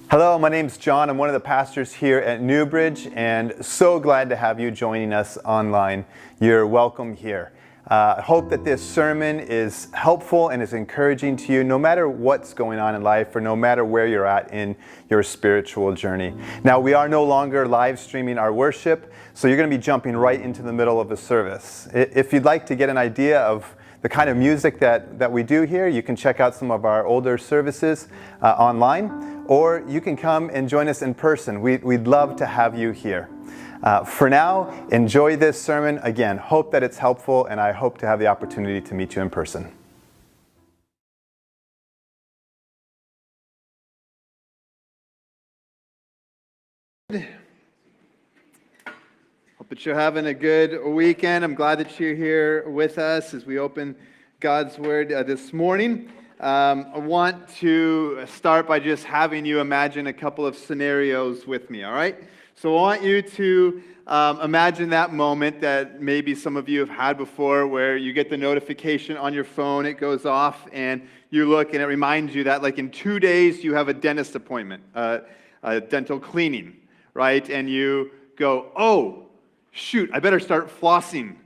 Hello, my name's John. I'm one of the pastors here at Newbridge, and so glad to have you joining us online. You're welcome here. I hope that this sermon is helpful and is encouraging to you no matter what's going on in life or no matter where you're at in your spiritual journey. Now, we are no longer live streaming our worship, so you're going to be jumping right into the middle of the service. If you'd like to get an idea of the kind of music that we do here, you can check out some of our older services online, or you can come and join us in person. We'd love to have you here. For now, enjoy this sermon. Again, hope that it's helpful, and I hope to have the opportunity to meet you in person. Hope that you're having a good weekend. I'm glad that you're here with us as we open God's Word this morning. I want to start by just having you imagine a couple of scenarios with me, all right? So I want you to imagine that moment that maybe some of you have had before where you get the notification on your phone, it goes off, and you look and it reminds you that like in 2 days you have a dentist appointment, a dental cleaning, right? And you go, oh, shoot, I better start flossing.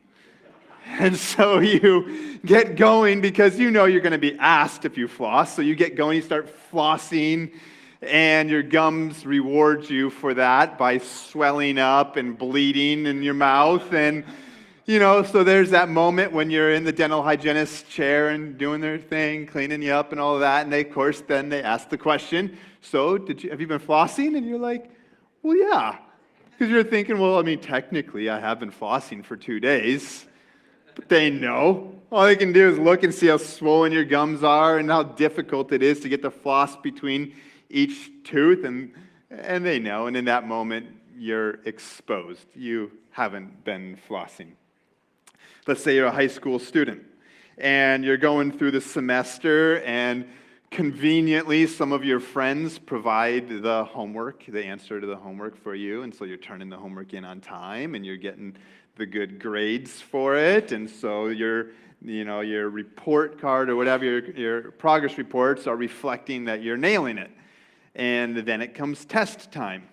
And so you get going because you know you're going to be asked if you floss. So you get going, you start flossing, and your gums reward you for that by swelling up and bleeding in your mouth. And, so there's that moment when you're in the dental hygienist's chair and doing their thing, cleaning you up and all of that. And of course, then they ask the question, so have you been flossing? And you're like, well, yeah. Because you're thinking, well, technically I have been flossing for 2 days. But they know. All they can do is look and see how swollen your gums are and how difficult it is to get the floss between each tooth. And they know. And in that moment, you're exposed. You haven't been flossing. Let's say you're a high school student and you're going through the semester, and conveniently, some of your friends provide the homework, the answer to the homework for you, and so you're turning the homework in on time, and you're getting the good grades for it, and so your report card or whatever, your progress reports are reflecting that you're nailing it. And then it comes test time,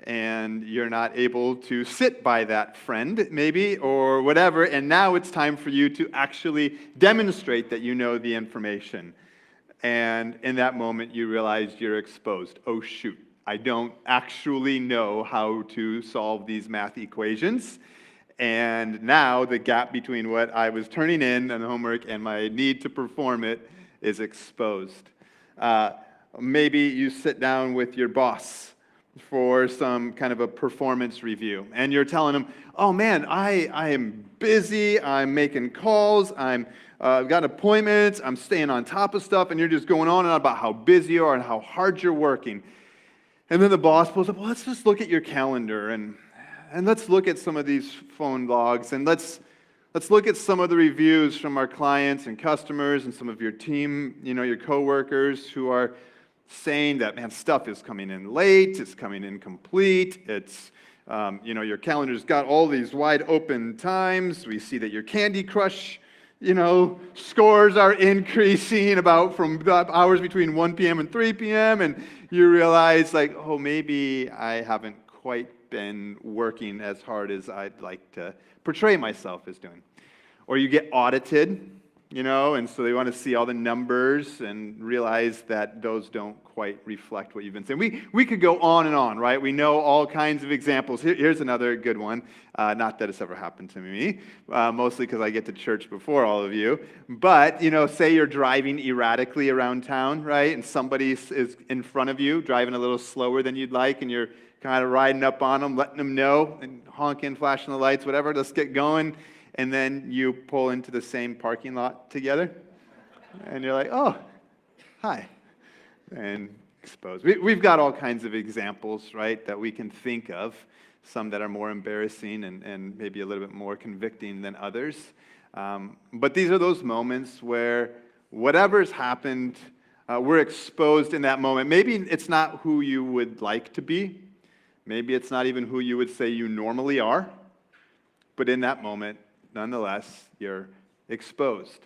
and you're not able to sit by that friend, maybe, or whatever, and now it's time for you to actually demonstrate that you know the information. And in that moment, you realize you're exposed. Oh, shoot, I don't actually know how to solve these math equations. And now the gap between what I was turning in on the homework and my need to perform it is exposed. Maybe you sit down with your boss for some kind of a performance review, and you're telling them, oh man, I am busy, I'm making calls, I've got appointments, I'm staying on top of stuff, and you're just going on and on about how busy you are and how hard you're working. And then the boss pulls up, well, let's just look at your calendar, and let's look at some of these phone logs, and let's look at some of the reviews from our clients and customers and some of your team, your coworkers who are saying that, man, stuff is coming in late, it's coming in complete, it's, your calendar's got all these wide open times. We see that your Candy Crush, scores are increasing from hours between 1 p.m. and 3 p.m., and you realize, oh, maybe I haven't quite been working as hard as I'd like to portray myself as doing. Or you get audited, and so they want to see all the numbers and realize that those don't quite reflect what you've been saying. We could go on and on, right? We know all kinds of examples. Here's another good one. Not that it's ever happened to me, mostly because I get to church before all of you. But, say you're driving erratically around town, right? And somebody is in front of you, driving a little slower than you'd like, and you're kind of riding up on them, letting them know, and honking, flashing the lights, whatever, let's get going. And then you pull into the same parking lot together, and you're like, oh, hi, and exposed. We've got all kinds of examples, right, that we can think of, some that are more embarrassing and maybe a little bit more convicting than others. But these are those moments where whatever's happened, we're exposed in that moment. Maybe it's not who you would like to be. Maybe it's not even who you would say you normally are. But in that moment, nonetheless, you're exposed.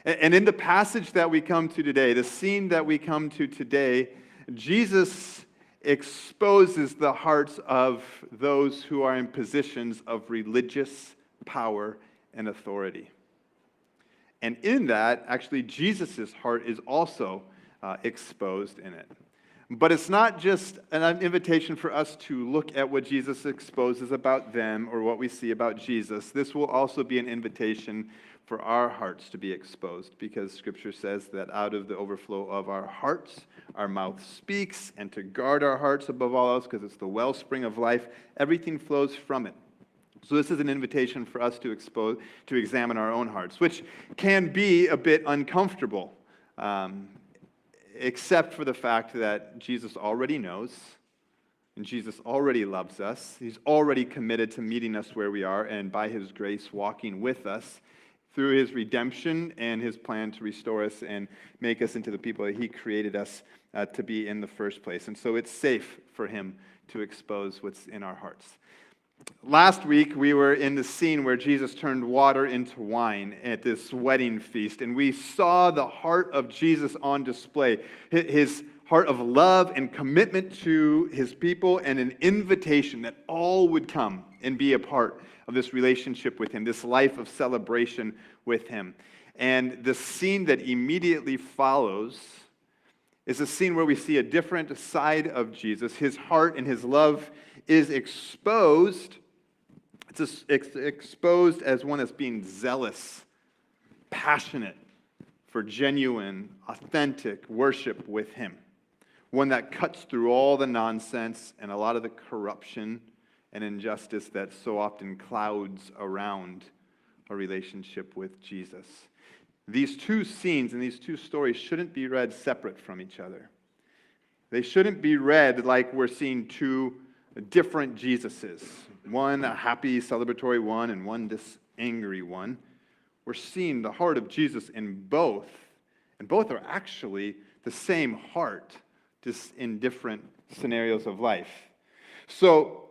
And in the passage that we come to today, the scene that we come to today, Jesus exposes the hearts of those who are in positions of religious power and authority. And in that, actually, Jesus' heart is also exposed in it. But it's not just an invitation for us to look at what Jesus exposes about them or what we see about Jesus. This will also be an invitation for our hearts to be exposed, because Scripture says that out of the overflow of our hearts, our mouth speaks, and to guard our hearts above all else, because it's the wellspring of life. Everything flows from it. So this is an invitation for us to examine our own hearts, which can be a bit uncomfortable, except for the fact that Jesus already knows, and Jesus already loves us. He's already committed to meeting us where we are, and by His grace, walking with us through His redemption and His plan to restore us and make us into the people that He created us to be in the first place. And so it's safe for Him to expose what's in our hearts. Last week, we were in the scene where Jesus turned water into wine at this wedding feast, and we saw the heart of Jesus on display, His heart of love and commitment to His people, and an invitation that all would come and be a part of this relationship with Him, this life of celebration with Him. And the scene that immediately follows is a scene where we see a different side of Jesus. His heart and His love is exposed. It's exposed as one that's being zealous, passionate for genuine, authentic worship with Him. One that cuts through all the nonsense and a lot of the corruption and injustice that so often clouds around a relationship with Jesus. These two scenes and these two stories shouldn't be read separate from each other. They shouldn't be read like we're seeing two different Jesuses. One a happy, celebratory one, and one this angry one. We're seeing the heart of Jesus in both. And both are actually the same heart, just in different scenarios of life. So,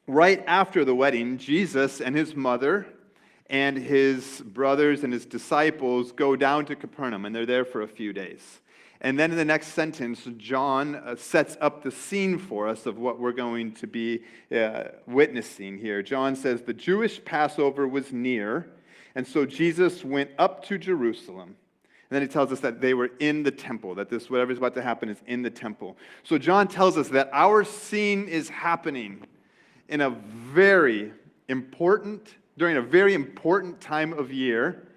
right after the wedding, Jesus and His mother and His brothers and His disciples go down to Capernaum, and they're there for a few days. And then in the next sentence, John sets up the scene for us of what we're going to be witnessing here. John says, the Jewish Passover was near, and so Jesus went up to Jerusalem. And then he tells us that they were in the temple, that this, whatever's about to happen, is in the temple. So John tells us that our scene is happening in a very important, during a very important time of year,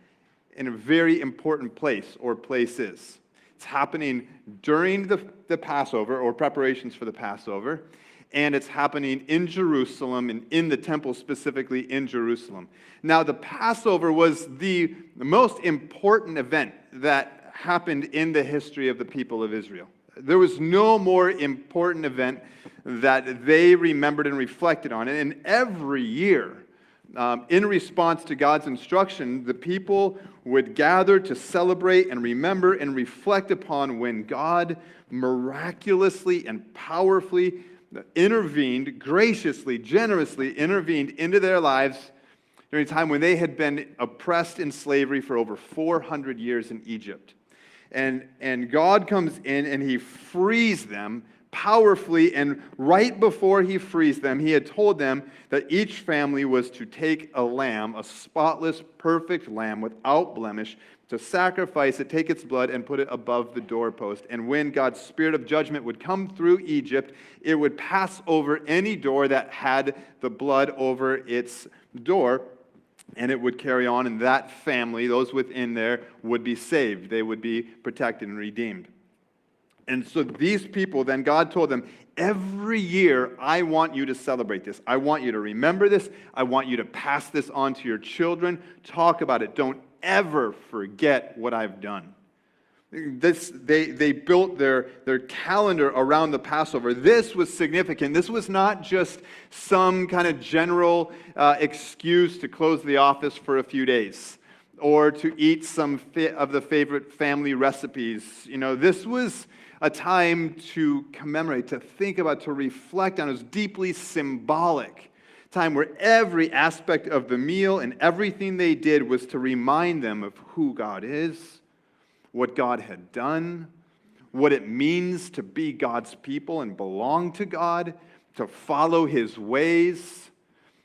in a very important place or places. It's happening during the Passover, or preparations for the Passover, and it's happening in Jerusalem, and in the temple, specifically in Jerusalem. Now, the Passover was the most important event that happened in the history of the people of Israel. There was no more important event that they remembered and reflected on. And every year, in response to God's instruction, the people would gather to celebrate and remember and reflect upon when God miraculously and powerfully intervened, graciously, generously intervened into their lives during a time when they had been oppressed in slavery for over 400 years in Egypt. And God comes in and He frees them powerfully, and right before He frees them, He had told them that each family was to take a lamb, a spotless, perfect lamb without blemish, to sacrifice it, take its blood, and put it above the doorpost. And when God's spirit of judgment would come through Egypt, it would pass over any door that had the blood over its door, and it would carry on, and that family, those within there, would be saved. They would be protected and redeemed. And so these people, then God told them, every year I want you to celebrate this. I want you to remember this. I want you to pass this on to your children. Talk about it. Don't ever forget what I've done. They built their calendar around the Passover. This was significant. This was not just some kind of general excuse to close the office for a few days or to eat some of the favorite family recipes. You know, this was a time to commemorate, to think about, to reflect on. It was deeply symbolic time where every aspect of the meal and everything they did was to remind them of who God is, what God had done, what it means to be God's people and belong to God, to follow his ways,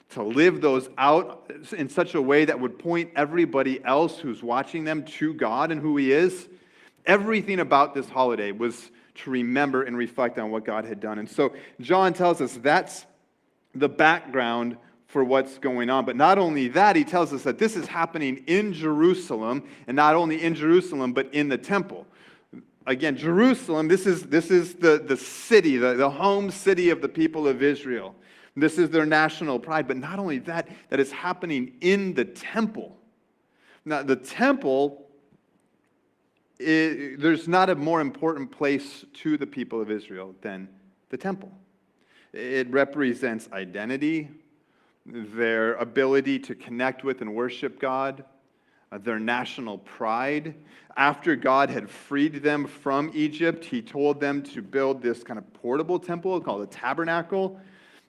to live those out in such a way that would point everybody else who's watching them to God and who he is. Everything about this holiday was to remember and reflect on what God had done. And so John tells us that's the background for what's going on. But not only that, he tells us that this is happening in Jerusalem, and not only in Jerusalem, but in the temple. Again, Jerusalem, this is the city, the home city of the people of Israel. This is their national pride. But not only that, that it's happening in the temple. Now, the temple, there's not a more important place to the people of Israel than the temple. It represents identity, their ability to connect with and worship God, their national pride. After God had freed them from Egypt, he told them to build this kind of portable temple called a tabernacle.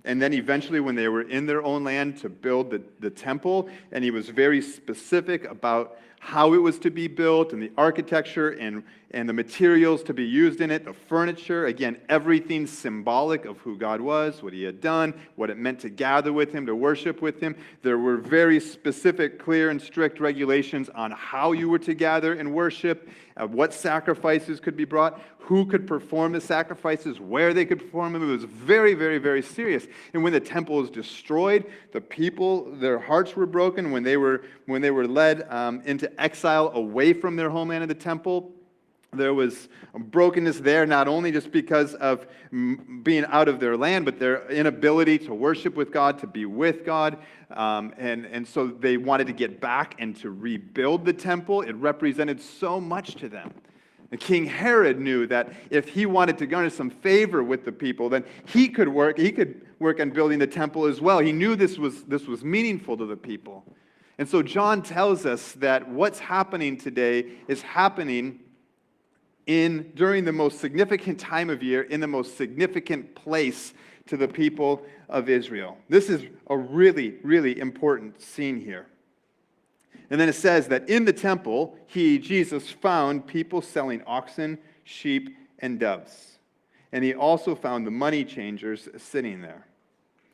And then eventually, when they were in their own land, to build the temple. And he was very specific about how it was to be built and the architecture and the materials to be used in it, the furniture. Again, everything symbolic of who God was, what he had done, what it meant to gather with him, to worship with him. There were very specific, clear, and strict regulations on how you were to gather and worship, what sacrifices could be brought, who could perform the sacrifices, where they could perform them. It was very, very, very serious. And when the temple was destroyed, the people, their hearts were broken. When they were led into exile away from their homeland of the temple, there was brokenness there, not only just because of being out of their land, but their inability to worship with God, to be with God. And so they wanted to get back and to rebuild the temple. It represented so much to them. And King Herod knew that if he wanted to garner some favor with the people, then he could work on building the temple as well. He knew this was meaningful to the people. And so John tells us that what's happening today is happening during the most significant time of year, in the most significant place to the people of Israel. This is a really, really important scene here. And then it says that in the temple, Jesus, found people selling oxen, sheep, and doves. And he also found the money changers sitting there.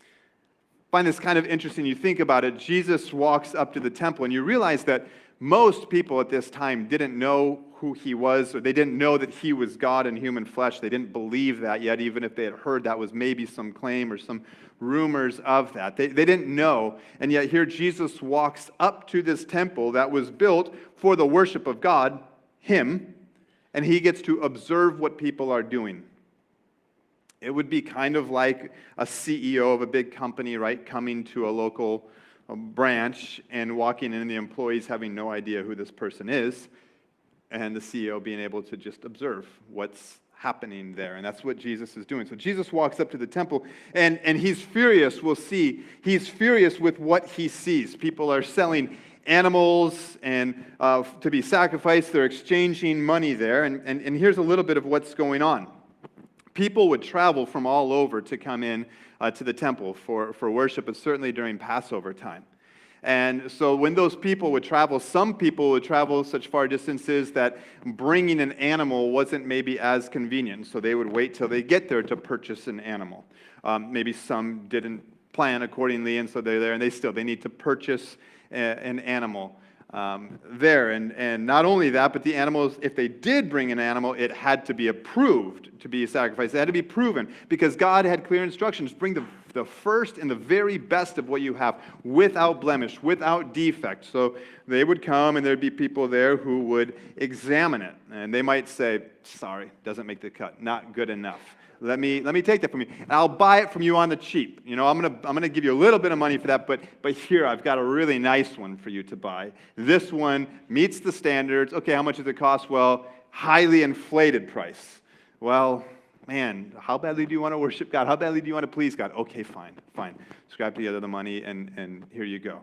I find this kind of interesting. You think about it, Jesus walks up to the temple, and you realize that most people at this time didn't know who he was, or they didn't know that he was God in human flesh. They didn't believe that yet, even if they had heard that was maybe some claim or some rumors of that. They didn't know, and yet here Jesus walks up to this temple that was built for the worship of God, him, and he gets to observe what people are doing. It would be kind of like a CEO of a big company, right, coming to a local branch and walking in, and the employees having no idea who this person is, and the CEO being able to just observe what's happening there. And that's what Jesus is doing. So Jesus walks up to the temple, and he's furious. We'll see. He's furious with what he sees. People are selling animals and to be sacrificed. They're exchanging money there. And here's a little bit of what's going on. People would travel from all over to come in to the temple for worship, but certainly during Passover time. And so when those people would travel, some people would travel such far distances that bringing an animal wasn't maybe as convenient. So they would wait till they get there to purchase an animal. Maybe some didn't plan accordingly, and so they're there, and they need to purchase an animal there. And not only that, but the animals, if they did bring an animal, it had to be approved to be sacrificed. It had to be proven, because God had clear instructions. Bring the first and the very best of what you have, without blemish, without defect. So they would come, and there'd be people there who would examine it. And they might say, sorry, doesn't make the cut, not good enough. Let me take that from you. And I'll buy it from you on the cheap. You know, I'm gonna give you a little bit of money for that, but here, I've got a really nice one for you to buy. This one meets the standards. Okay, how much does it cost? Well, highly inflated price. Well, man, how badly do you want to worship God? How badly do you want to please God? Okay, fine. Scrap together the money, and here you go.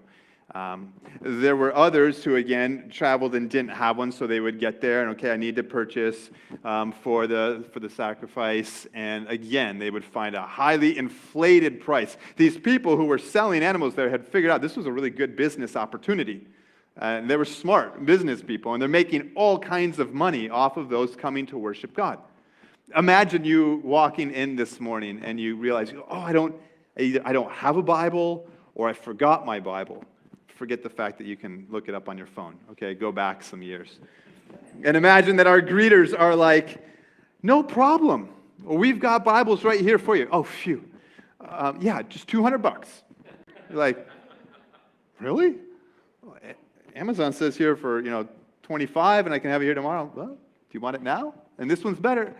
There were others who, again, traveled and didn't have one, so they would get there, and okay, I need to purchase for the sacrifice, and again, they would find a highly inflated price. These people who were selling animals there had figured out this was a really good business opportunity. They were smart business people, and they're making all kinds of money off of those coming to worship God. Imagine you walking in this morning and you realize, oh, either I don't have a Bible or I forgot my Bible. Forget the fact that you can look it up on your phone. Okay, go back some years. And imagine that our greeters are like, no problem. We've got Bibles right here for you. Oh, phew. Yeah, just $200. You're like, really? Amazon says here for, 25 and I can have it here tomorrow. Well, do you want it now? And this one's better.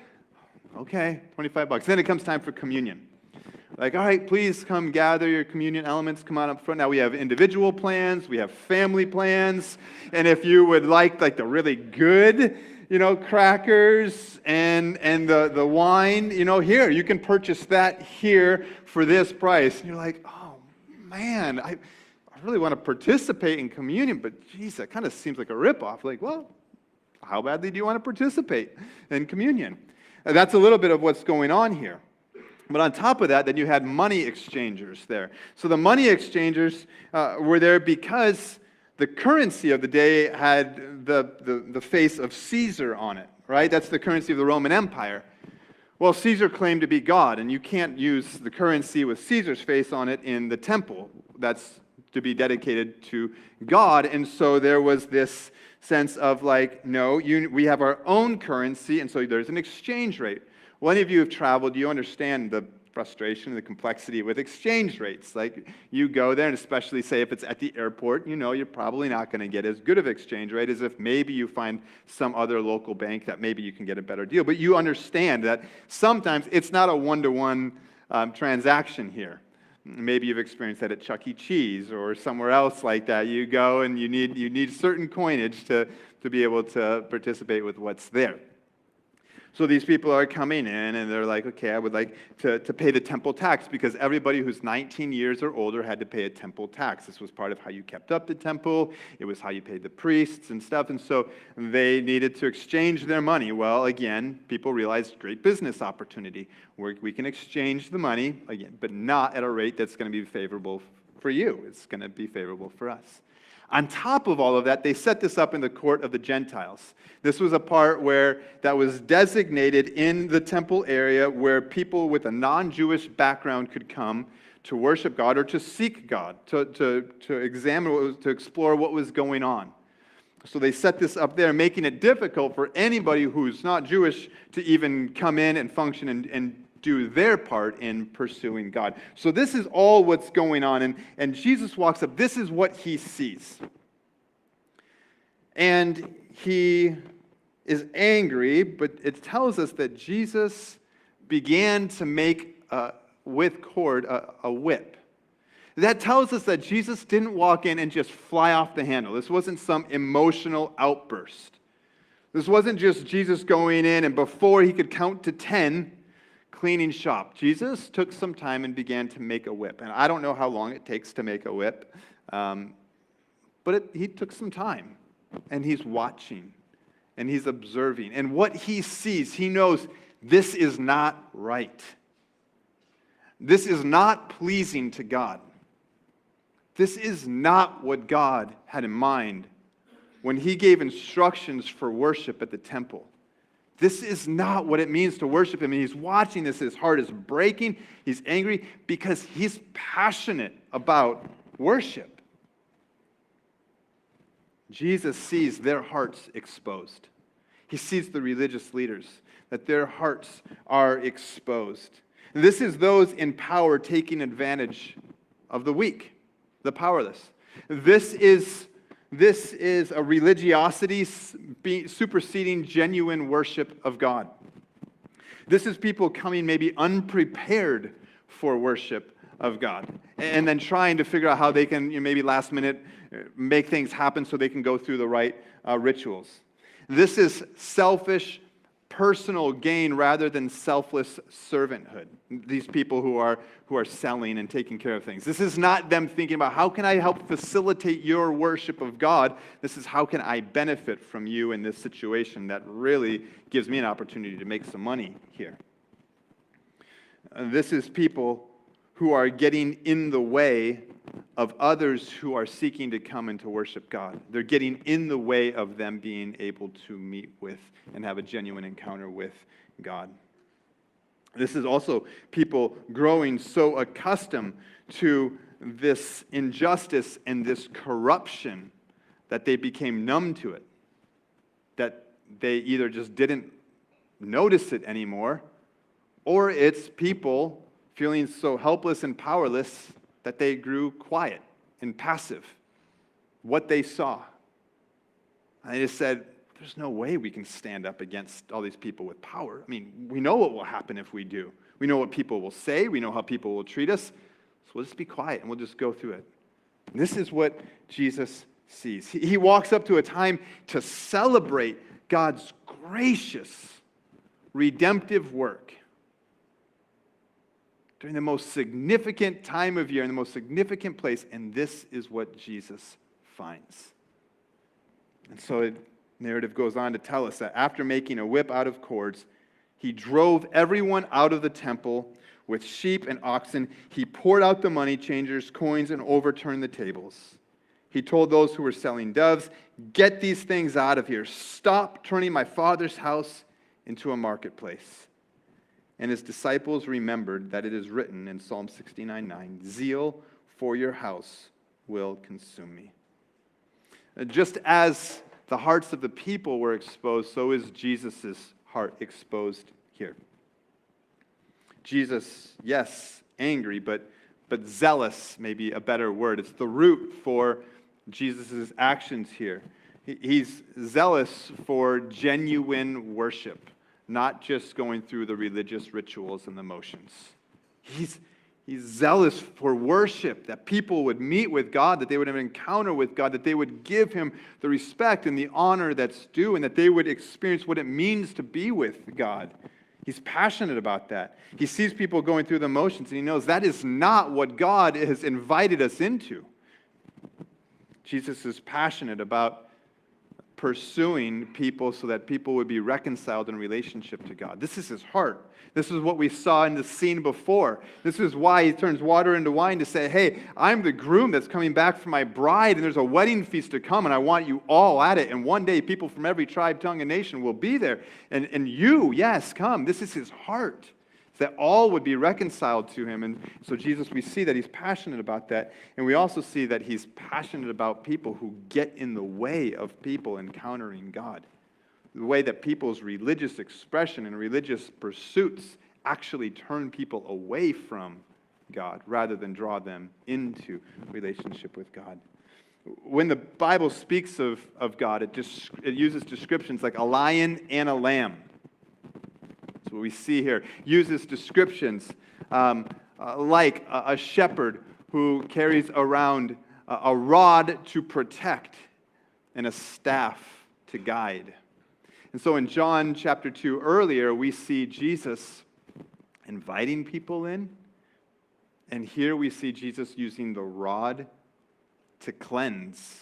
Okay, $25. Then it comes time for communion. Like, all right, please come gather your communion elements. Come on up front. Now we have individual plans. We have family plans. And if you would like the really good, crackers and the wine, here, you can purchase that here for this price. And you're like, oh, man, I really want to participate in communion, but geez, that kind of seems like a ripoff. Like, well, how badly do you want to participate in communion? And that's a little bit of what's going on here. But on top of that, then you had money exchangers there. So the money exchangers were there because the currency of the day had the face of Caesar on it, right? That's the currency of the Roman Empire. Well, Caesar claimed to be God, and you can't use the currency with Caesar's face on it in the temple. That's to be dedicated to God. And so there was this sense of no, we have our own currency, and so there's an exchange rate. Well, any of you have traveled, you understand the frustration, the complexity with exchange rates. Like, you go there, and especially, say, if it's at the airport, you're probably not going to get as good of exchange rate as if maybe you find some other local bank that maybe you can get a better deal. But you understand that sometimes it's not a one-to-one transaction here. Maybe you've experienced that at Chuck E. Cheese or somewhere else like that. You go and you need certain coinage to be able to participate with what's there. So these people are coming in and they're like, okay, I would like to pay the temple tax, because everybody who's 19 years or older had to pay a temple tax. This was part of how you kept up the temple. It was how you paid the priests and stuff. And so they needed to exchange their money. Well, again, people realized great business opportunity where we can exchange the money, again, but not at a rate that's going to be favorable for you. It's going to be favorable for us. On top of all of that, they set this up in the court of the Gentiles. This was a part that was designated in the temple area where people with a non-Jewish background could come to worship God or to seek God, to examine, to explore what was going on. So they set this up there, making it difficult for anybody who's not Jewish to even come in and function and do their part in pursuing God. So this is all what's going on. And Jesus walks up. This is what he sees. And he is angry, but it tells us that Jesus began to make, with cord, a whip. That tells us that Jesus didn't walk in and just fly off the handle. This wasn't some emotional outburst. This wasn't just Jesus going in and before he could count to 10, cleaning shop. Jesus took some time and began to make a whip. And I don't know how long it takes to make a whip, but he took some time. And he's watching. And he's observing. And what he sees, he knows this is not right. This is not pleasing to God. This is not what God had in mind when he gave instructions for worship at the temple. This is not what it means to worship him. And he's watching this. His heart is breaking. He's angry because he's passionate about worship. Jesus sees their hearts exposed. He sees the religious leaders, that their hearts are exposed. And this is those in power taking advantage of the weak, the powerless. This is a religiosity superseding genuine worship of God. This is people coming maybe unprepared for worship of God and then trying to figure out how they can maybe last minute make things happen so they can go through the right rituals. This is selfish, personal gain rather than selfless servanthood. These people who are selling and taking care of things. This is not them thinking about how can I help facilitate your worship of God. This is how can I benefit from you in this situation that really gives me an opportunity to make some money here. This is people who are getting in the way of others who are seeking to come and to worship God. They're getting in the way of them being able to meet with and have a genuine encounter with God. This is also people growing so accustomed to this injustice and this corruption that they became numb to it, that they either just didn't notice it anymore, or it's people feeling so helpless and powerless that they grew quiet and passive. What they saw. And they just said, there's no way we can stand up against all these people with power. I mean, we know what will happen if we do. We know what people will say. We know how people will treat us. So we'll just be quiet and we'll just go through it. And this is what Jesus sees. He walks up to a time to celebrate God's gracious, redemptive work during the most significant time of year, in the most significant place, and this is what Jesus finds. And so the narrative goes on to tell us that after making a whip out of cords, he drove everyone out of the temple with sheep and oxen. He poured out the money changers' coins and overturned the tables. He told those who were selling doves, "Get these things out of here. Stop turning my Father's house into a marketplace." And his disciples remembered that it is written in Psalm 69:9, "Zeal for your house will consume me." Just as the hearts of the people were exposed, so is Jesus' heart exposed here. Jesus, yes, angry, but zealous may be a better word. It's the root for Jesus' actions here. He's zealous for genuine worship, not just going through the religious rituals and the motions. He's zealous for worship, that people would meet with God, that they would have an encounter with God, that they would give him the respect and the honor that's due, and that they would experience what it means to be with God. He's passionate about that. He sees people going through the motions, and he knows that is not what God has invited us into. Jesus is passionate about pursuing people so that people would be reconciled in relationship to God. This is his heart. This is what we saw in the scene before. This is why he turns water into wine to say, hey, I'm the groom that's coming back for my bride, and there's a wedding feast to come, and I want you all at it. And one day, people from every tribe, tongue, and nation will be there. And you, yes, come. This is his heart, that all would be reconciled to him. And so Jesus, we see that he's passionate about that. And we also see that he's passionate about people who get in the way of people encountering God. The way that people's religious expression and religious pursuits actually turn people away from God rather than draw them into relationship with God. When the Bible speaks of God, it uses descriptions like a lion and a lamb. That's what we see here. Uses descriptions like a shepherd who carries around a rod to protect and a staff to guide. And so in John chapter 2 earlier, we see Jesus inviting people in. And here we see Jesus using the rod to cleanse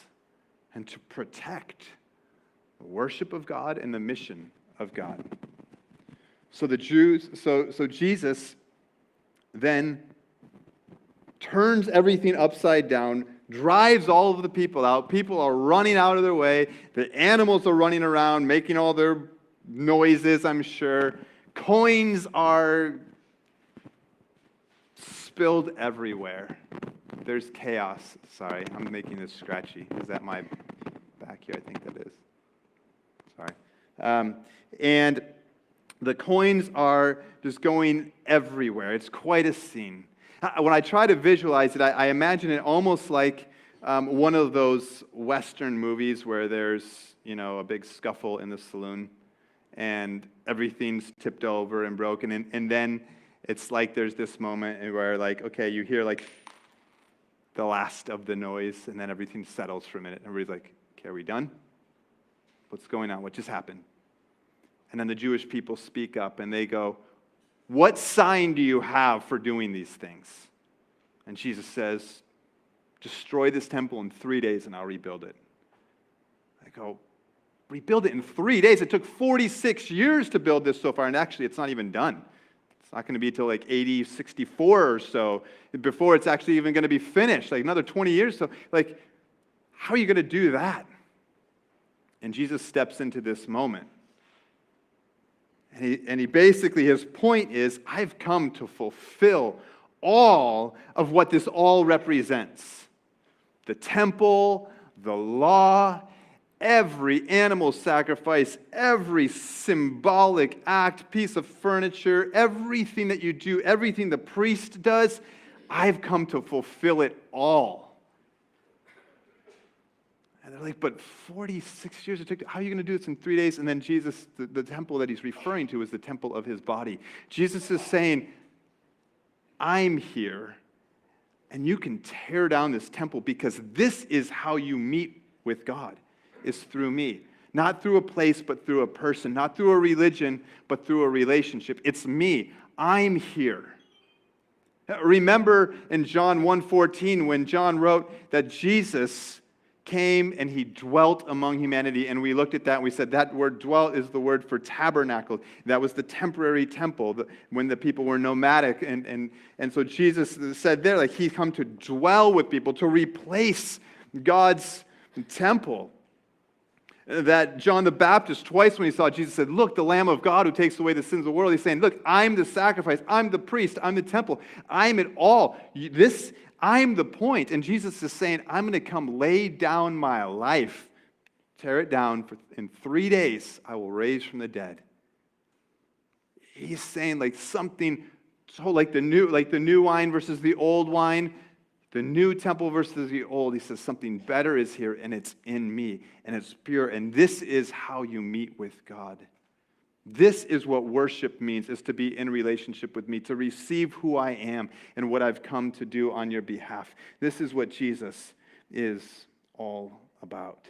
and to protect the worship of God and the mission of God. So Jesus then turns everything upside down, drives all of the people out. People are running out of their way. The animals are running around, making all their noises, I'm sure. Coins are spilled everywhere. There's chaos. Sorry, I'm making this scratchy. Is that my back here? I think that is. Sorry. And the coins are just going everywhere. It's quite a scene. When I try to visualize it, I imagine it almost like one of those Western movies where there's, a big scuffle in the saloon and everything's tipped over and broken. And then it's like there's this moment where, okay, you hear, the last of the noise, and then everything settles for a minute. Everybody's like, okay, are we done? What's going on? What just happened? And then the Jewish people speak up, and they go, what sign do you have for doing these things? And Jesus says, destroy this temple in 3 days and I'll rebuild it. I go, rebuild it in 3 days? It took 46 years to build this so far, and actually it's not even done. It's not going to be till 80, 64 or so before it's actually even going to be finished, another 20 years. So, how are you going to do that? And Jesus steps into this moment. And he basically, his point is, I've come to fulfill all of what this all represents. The temple, the law, every animal sacrifice, every symbolic act, piece of furniture, everything that you do, everything the priest does, I've come to fulfill it all. And they're like, but 46 years it took, how are you going to do this in 3 days? And then Jesus, the temple that he's referring to is the temple of his body. Jesus is saying, I'm here, and you can tear down this temple because this is how you meet with God, is through me. Not through a place, but through a person. Not through a religion, but through a relationship. It's me. I'm here. Remember in John 1:14 when John wrote that Jesus came and he dwelt among humanity, and we looked at that and we said that word dwelt is the word for tabernacle. That was the temporary temple when the people were nomadic, and so Jesus said there, like, he's come to dwell with people, to replace God's temple. That John the Baptist, twice when he saw Jesus, said, look, the Lamb of God who takes away the sins of the world. He's saying, look, I'm the sacrifice, I'm the priest, I'm the temple, I'm it all. I'm the point. And Jesus is saying, I'm going to come lay down my life, tear it down, in 3 days I will raise from the dead. He's saying like something, so like the new wine versus the old wine, the new temple versus the old. He says something better is here, and it's in me, and it's pure, and this is how you meet with God. This is what worship means, is to be in relationship with me, to receive who I am and what I've come to do on your behalf. This is what Jesus is all about.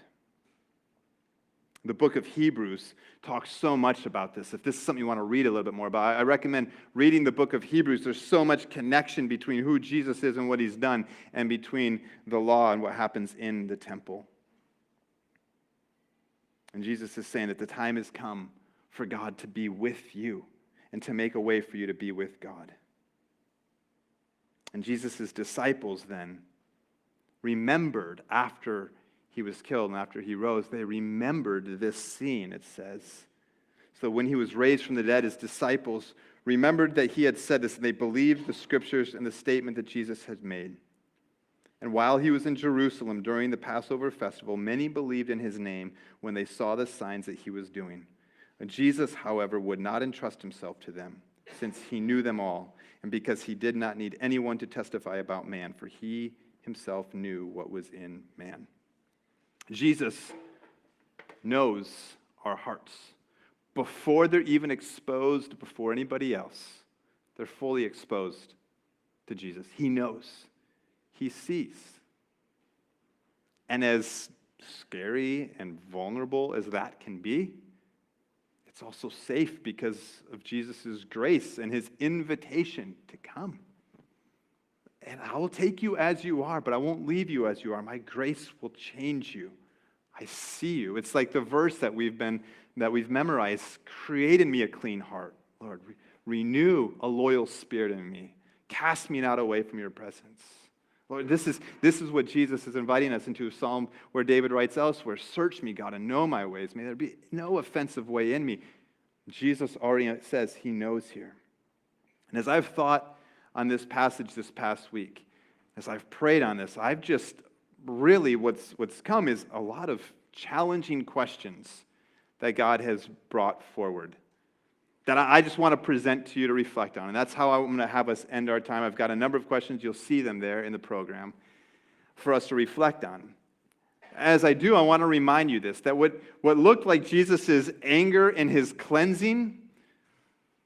The book of Hebrews talks so much about this. If this is something you want to read a little bit more about, I recommend reading the book of Hebrews. There's so much connection between who Jesus is and what he's done, and between the law and what happens in the temple. And Jesus is saying that the time has come for God to be with you and to make a way for you to be with God. And Jesus' disciples then remembered after he was killed and after he rose, they remembered this scene, it says. So when he was raised from the dead, his disciples remembered that he had said this, and they believed the scriptures and the statement that Jesus had made. And while he was in Jerusalem during the Passover festival, many believed in his name when they saw the signs that he was doing. Jesus, however, would not entrust himself to them, since he knew them all, and because he did not need anyone to testify about man, for he himself knew what was in man. Jesus knows our hearts. Before they're even exposed before anybody else, they're fully exposed to Jesus. He knows. He sees. And as scary and vulnerable as that can be, it's also safe because of Jesus' grace and his invitation to come. And I will take you as you are, but I won't leave you as you are. My grace will change you. I see you. It's like the verse that we've memorized. Create in me a clean heart, Lord. Renew a loyal spirit in me. Cast me not away from your presence. Lord, this is what Jesus is inviting us into, a psalm where David writes elsewhere, search me, God, and know my ways. May there be no offensive way in me. Jesus already says he knows here. And as I've thought on this passage this past week, as I've prayed on this, I've just really, what's come is a lot of challenging questions that God has brought forward that I just want to present to you to reflect on. And that's how I'm going to have us end our time. I've got a number of questions. You'll see them there in the program for us to reflect on. As I do, I want to remind you this, that what looked like Jesus' anger and his cleansing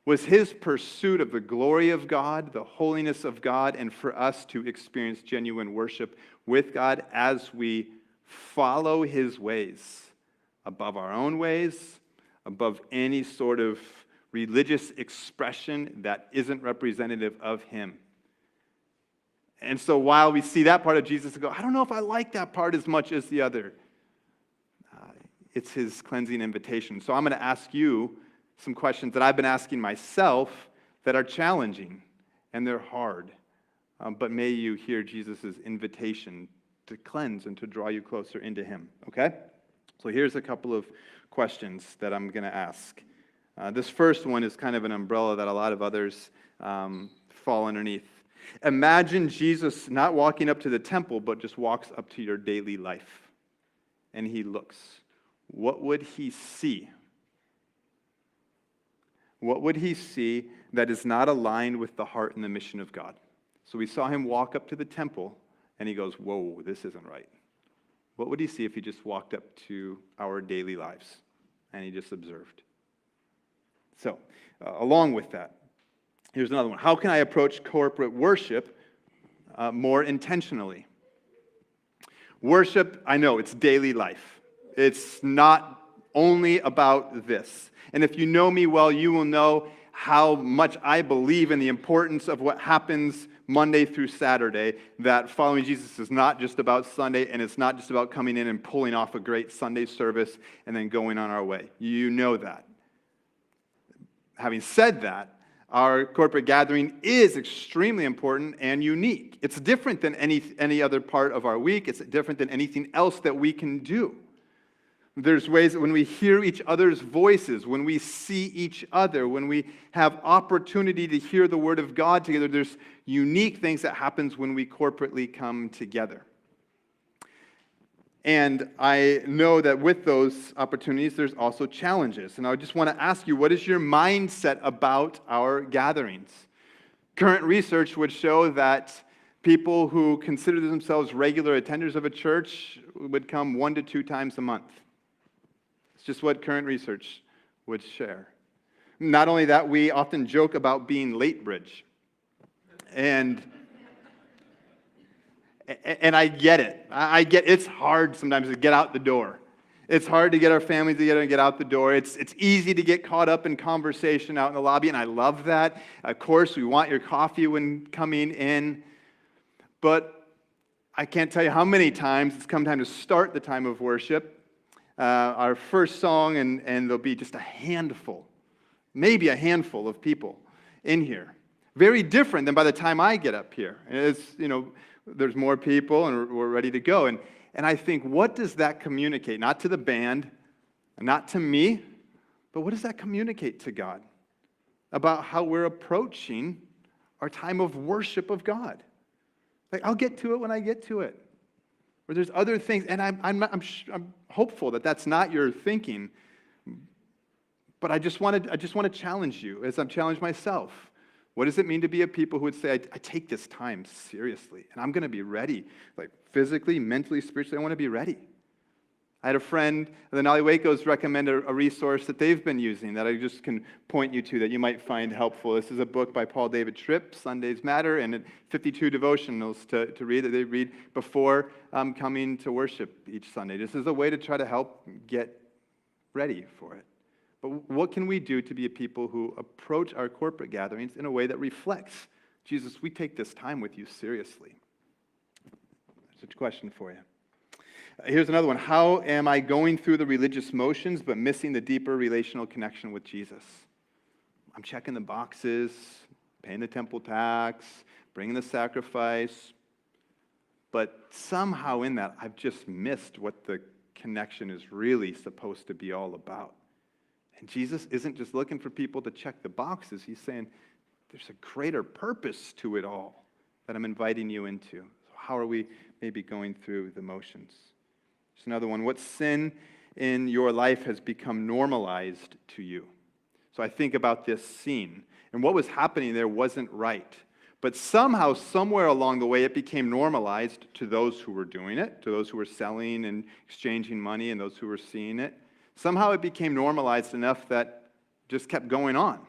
was his pursuit of the glory of God, the holiness of God, and for us to experience genuine worship with God as we follow his ways above our own ways, above any sort of religious expression that isn't representative of him. And so while we see that part of Jesus and go, I don't know if I like that part as much as the other, it's his cleansing invitation. So I'm going to ask you some questions that I've been asking myself that are challenging and they're hard. But may you hear Jesus' invitation to cleanse and to draw you closer into him, okay? So here's a couple of questions that I'm going to ask. This first one is kind of an umbrella that a lot of others fall underneath. Imagine Jesus not walking up to the temple, but just walks up to your daily life. And he looks. What would he see? What would he see that is not aligned with the heart and the mission of God? So we saw him walk up to the temple, and he goes, whoa, this isn't right. What would he see if he just walked up to our daily lives and he just observed? So, along with that, here's another one. How can I approach corporate worship more intentionally? Worship, I know, it's daily life. It's not only about this. And if you know me well, you will know how much I believe in the importance of what happens Monday through Saturday, that following Jesus is not just about Sunday, and it's not just about coming in and pulling off a great Sunday service and then going on our way. You know that. Having said that, our corporate gathering is extremely important and unique. It's different than any other part of our week. It's different than anything else that we can do. There's ways that when we hear each other's voices, when we see each other, when we have opportunity to hear the Word of God together, there's unique things that happens when we corporately come together. And I know that with those opportunities, there's also challenges. And I just want to ask you, what is your mindset about our gatherings? Current research would show that people who consider themselves regular attenders of a church would come 1 to 2 times a month. It's just what current research would share. Not only that, we often joke about being late bridge. And I get it. I get it's hard sometimes to get out the door. It's hard to get our families together and get out the door. It's easy to get caught up in conversation out in the lobby, and I love that. Of course, we want your coffee when coming in. But I can't tell you how many times it's come time to start the time of worship. Our first song, and there'll be just a handful, maybe a handful of people in here. Very different than by the time I get up here. It's, there's more people, and we're ready to go. And I think, what does that communicate? Not to the band, not to me, but what does that communicate to God about how we're approaching our time of worship of God? Like, I'll get to it when I get to it. Or there's other things, and I'm hopeful that that's not your thinking. But I just want to challenge you, as I've challenged myself. What does it mean to be a people who would say, I take this time seriously, and I'm going to be ready, like physically, mentally, spiritually, I want to be ready. I had a friend, the Nolly Wacos, recommend a resource that they've been using that I just can point you to that you might find helpful. This is a book by Paul David Tripp, Sundays Matter, and 52 devotionals to read that they read before coming to worship each Sunday. This is a way to try to help get ready for it. But what can we do to be a people who approach our corporate gatherings in a way that reflects, Jesus, we take this time with you seriously? That's a question for you. Here's another one. How am I going through the religious motions but missing the deeper relational connection with Jesus? I'm checking the boxes, paying the temple tax, bringing the sacrifice, but somehow in that I've just missed what the connection is really supposed to be all about. And Jesus isn't just looking for people to check the boxes. He's saying, there's a greater purpose to it all that I'm inviting you into. So how are we maybe going through the motions? There's another one. What sin in your life has become normalized to you? So I think about this scene. And what was happening there wasn't right. But somehow, somewhere along the way, it became normalized to those who were doing it, to those who were selling and exchanging money, and those who were seeing it. Somehow it became normalized enough that just kept going on.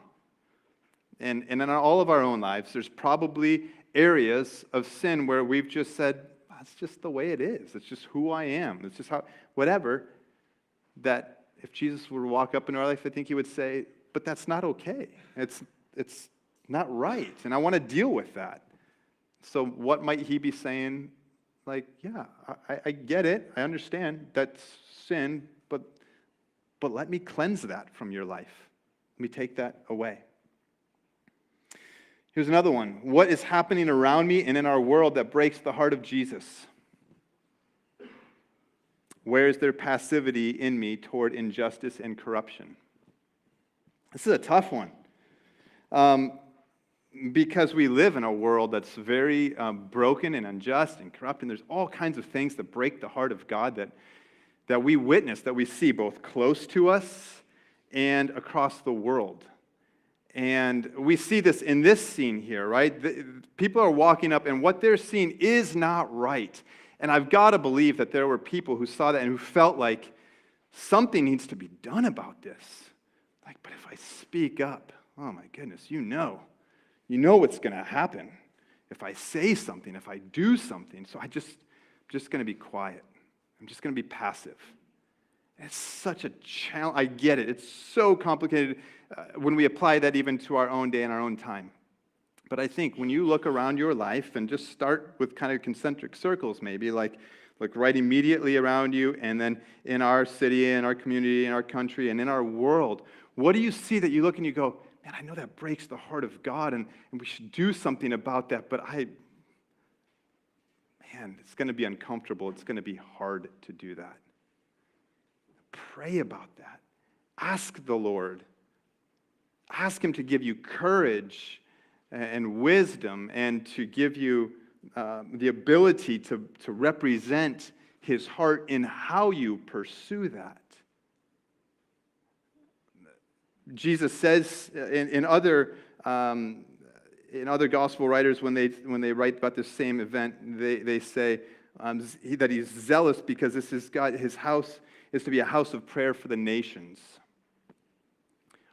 And in all of our own lives, there's probably areas of sin where we've just said, that's just the way it is. It's just who I am. It's just how, whatever, that if Jesus were to walk up into our life, I think he would say, but that's not okay. It's not right. And I want to deal with that. So what might he be saying? Like, yeah, I get it. I understand that's sin, but let me cleanse that from your life. Let me take that away. Here's another one. What is happening around me and in our world that breaks the heart of Jesus? Where is there passivity in me toward injustice and corruption? This is a tough one because we live in a world that's very broken and unjust and corrupt, and there's all kinds of things that break the heart of God that we witness, that we see both close to us and across the world. And we see this in this scene here, right? People are walking up, and what they're seeing is not right. And I've got to believe that there were people who saw that and who felt like something needs to be done about this. Like, but if I speak up, oh my goodness, you know what's going to happen if I say something, if I do something. So I'm just going to be quiet. I'm just going to be passive. It's such a challenge. I get it. It's so complicated when we apply that even to our own day and our own time. But I think when you look around your life and just start with kind of concentric circles, maybe like right immediately around you, and then in our city, in our community, in our country, and in our world, what do you see that you look and you go, man, I know that breaks the heart of God, and we should do something about that, but it's going to be uncomfortable. It's going to be hard to do that. Pray about that. Ask the Lord. Ask Him to give you courage and wisdom and to give you the ability to represent His heart in how you pursue that. Jesus says in other gospel writers, when they write about this same event, they say that He's zealous because this is His house is to be a house of prayer for the nations.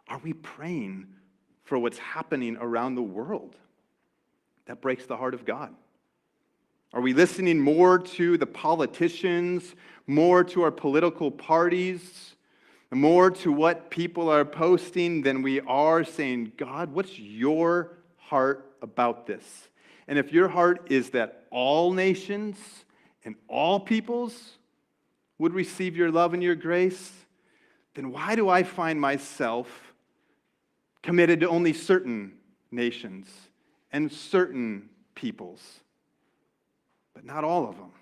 Are we praying for what's happening around the world that breaks the heart of God? Are we listening more to the politicians, more to our political parties, more to what people are posting than we are saying, God, what's your heart about this? And if your heart is that all nations and all peoples would receive your love and your grace, then why do I find myself committed to only certain nations and certain peoples, but not all of them?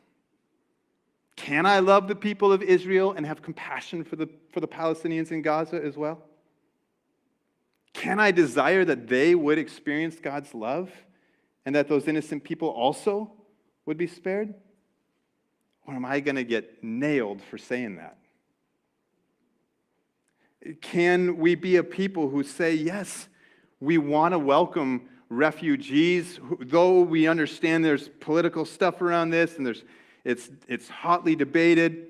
Can I love the people of Israel and have compassion for the Palestinians in Gaza as well? Can I desire that they would experience God's love and that those innocent people also would be spared? Or am I going to get nailed for saying that? Can we be a people who say, yes, we want to welcome refugees, though we understand there's political stuff around this and it's hotly debated,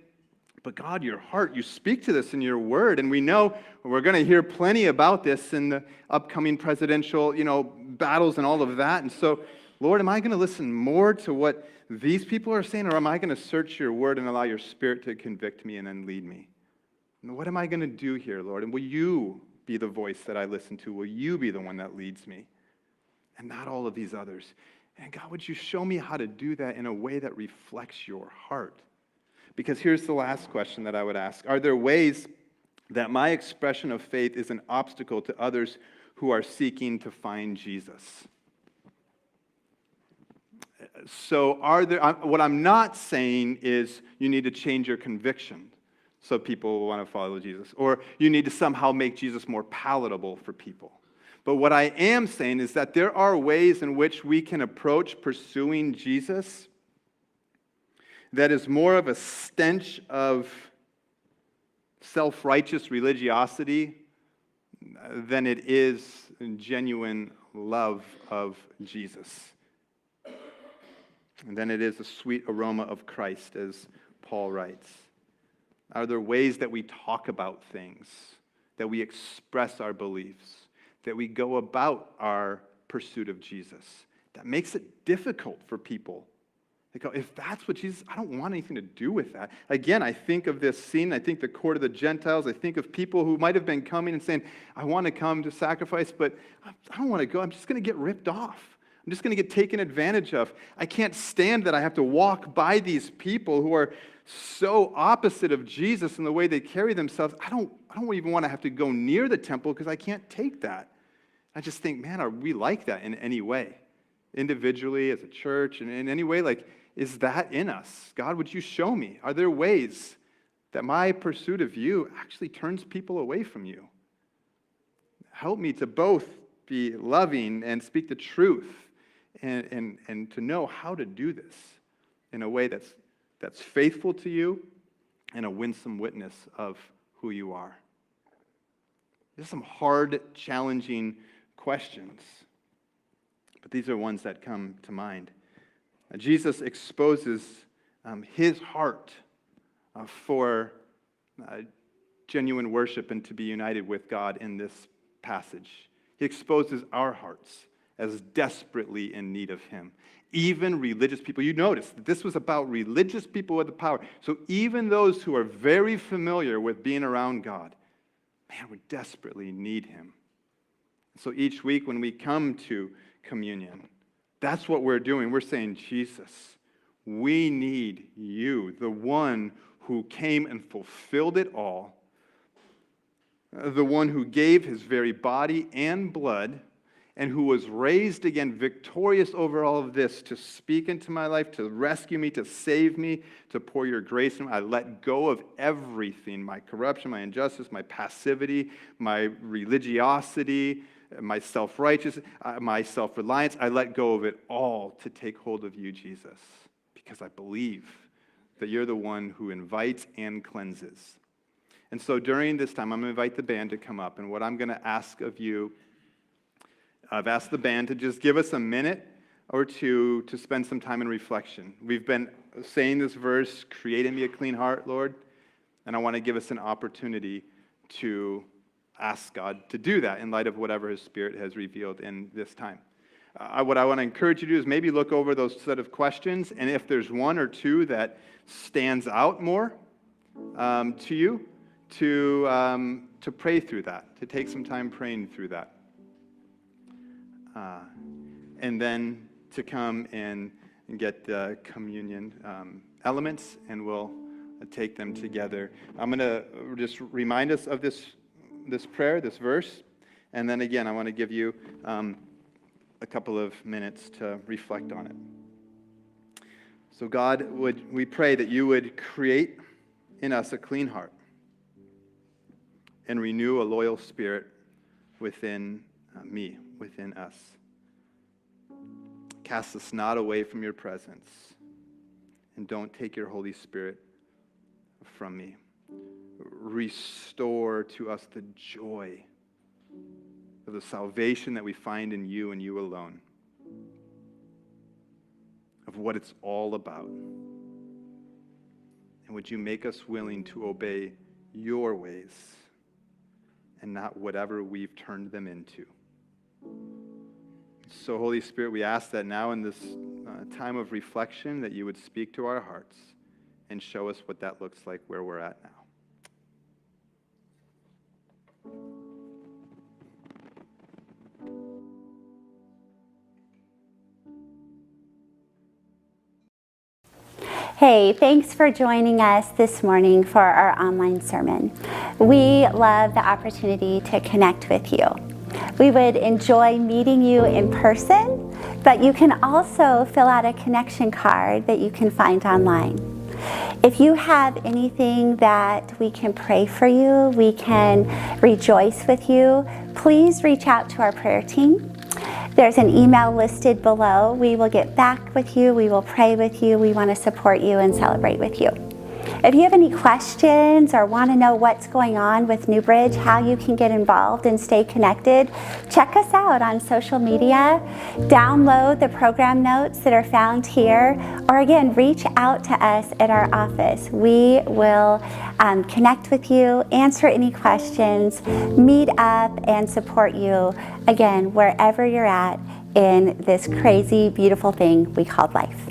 but God, your heart, you speak to this in your word, and we know we're going to hear plenty about this in the upcoming presidential, battles and all of that. And so, Lord, am I going to listen more to what these people are saying, or am I going to search your word and allow your Spirit to convict me and then lead me? And what am I going to do here, Lord? And will you be the voice that I listen to? Will you be the one that leads me? And not all of these others. And God, would you show me how to do that in a way that reflects your heart? Because here's the last question that I would ask. Are there ways that my expression of faith is an obstacle to others who are seeking to find Jesus? So what I'm not saying is you need to change your conviction so people will want to follow Jesus, or you need to somehow make Jesus more palatable for people. But what I am saying is that there are ways in which we can approach pursuing Jesus that is more of a stench of self-righteous religiosity than it is genuine love of Jesus. And then it is a sweet aroma of Christ, as Paul writes. Are there ways that we talk about things, that we express our beliefs, that we go about our pursuit of Jesus, that makes it difficult for people? They go, if that's what Jesus, I don't want anything to do with that. Again, I think of this scene, I think the court of the Gentiles, I think of people who might have been coming and saying, I want to come to sacrifice, but I don't want to go. I'm just going to get ripped off. I'm just going to get taken advantage of. I can't stand that I have to walk by these people who are so opposite of Jesus in the way they carry themselves. I don't even want to have to go near the temple because I can't take that. I just think, man, are we like that in any way? Individually, as a church, and in any way, is that in us? God, would you show me? Are there ways that my pursuit of you actually turns people away from you? help me to both be loving and speak the truth and to know how to do this in a way that's faithful to you and a winsome witness of who you are. There's some hard, challenging questions, but these are ones that come to mind. Jesus exposes his heart for genuine worship and to be united with God in this passage. He exposes our hearts as desperately in need of him. Even religious people, you notice that this was about religious people with the power. So even those who are very familiar with being around God, man, we desperately need him. So each week when we come to communion, that's what we're doing. We're saying, Jesus, we need you, the one who came and fulfilled it all, the one who gave his very body and blood, and who was raised again victorious over all of this to speak into my life, to rescue me, to save me, to pour your grace in me. I let go of everything, my corruption, my injustice, my passivity, my religiosity, my self-righteousness, my self-reliance. I let go of it all to take hold of you, Jesus, because I believe that you're the one who invites and cleanses. And so during this time, I'm going to invite the band to come up, and what I'm going to ask of you, I've asked the band to just give us a minute or two to spend some time in reflection. We've been saying this verse, create in me a clean heart, Lord, and I want to give us an opportunity to ask God to do that in light of whatever his Spirit has revealed in this time. What I want to encourage you to do is maybe look over those set of questions, and if there's one or two that stands out more to you, to pray through that, to take some time praying through that. And then to come and get the communion elements, and we'll take them together. I'm going to just remind us of this prayer, this verse, and then again, I want to give you a couple of minutes to reflect on it. So God, we pray that you would create in us a clean heart and renew a loyal spirit within me, within us. Cast us not away from your presence, and don't take your Holy Spirit from me. Restore to us the joy of the salvation that we find in you and you alone, of what it's all about. And would you make us willing to obey your ways and not whatever we've turned them into. So, Holy Spirit, we ask that now in this time of reflection that you would speak to our hearts and show us what that looks like where we're at now. Hey, thanks for joining us this morning for our online sermon. We love the opportunity to connect with you. We would enjoy meeting you in person, but you can also fill out a connection card that you can find online. If you have anything that we can pray for you, we can rejoice with you, please reach out to our prayer team. There's an email listed below. We will get back with you. We will pray with you. We want to support you and celebrate with you. If you have any questions or want to know what's going on with New Bridge, how you can get involved and stay connected, check us out on social media. Download the program notes that are found here, or again, reach out to us at our office. We will connect with you, answer any questions, meet up, and support you, again, wherever you're at in this crazy, beautiful thing we call life.